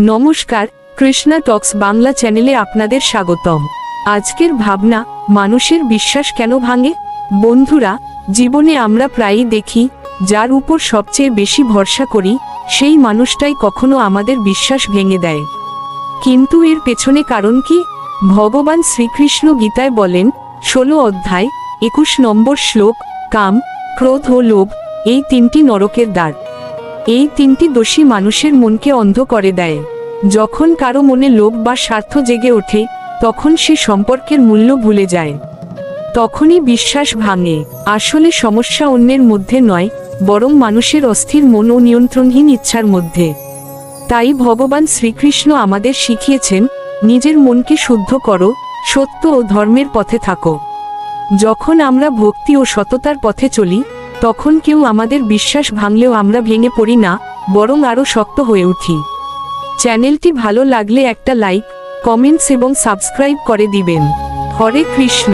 নমস্কার, কৃষ্ণা টক্স বাংলা চ্যানেলে আপনাদের স্বাগতম। আজকের ভাবনা, মানুষের বিশ্বাস কেন ভাঙে। বন্ধুরা, জীবনে আমরা প্রায়ই দেখি, যার উপর সবচেয়ে বেশি ভরসা করি সেই মানুষটাই কখনো আমাদের বিশ্বাস ভেঙে দেয়। কিন্তু এর পেছনে কারণ কি? ভগবান শ্রীকৃষ্ণ গীতায় বলেন, 16 অধ্যায় 21 নম্বর শ্লোক, কাম, ক্রোধ ও লোভ এই তিনটি নরকের দ্বার। এই তিনটি দোষী মানুষের মনকে অন্ধ করে দেয়। যখন কারো মনে লোভ বা স্বার্থ জেগে ওঠে, তখন সে সম্পর্কের মূল্য ভুলে যায়। তখনই বিশ্বাস ভাঙে। আসলে সমস্যা অন্যের মধ্যে নয়, বরং মানুষের অস্থির মন ও নিয়ন্ত্রণহীন ইচ্ছার মধ্যে। তাই ভগবান শ্রীকৃষ্ণ আমাদের শিখিয়েছেন, নিজের মনকে শুদ্ধ করো, সত্য ও ধর্মের পথে থাকো। যখন আমরা ভক্তি ও সততার পথে চলি, তখন কেউ আমাদের বিশ্বাস ভাঙলেও আমরা ভেঙে পড়ি না, বরং আরও শক্ত হয়ে উঠি। চ্যানেলটি ভালো লাগলে একটা লাইক, কমেন্টস এবং সাবস্ক্রাইব করে দিবেন। হরে কৃষ্ণ।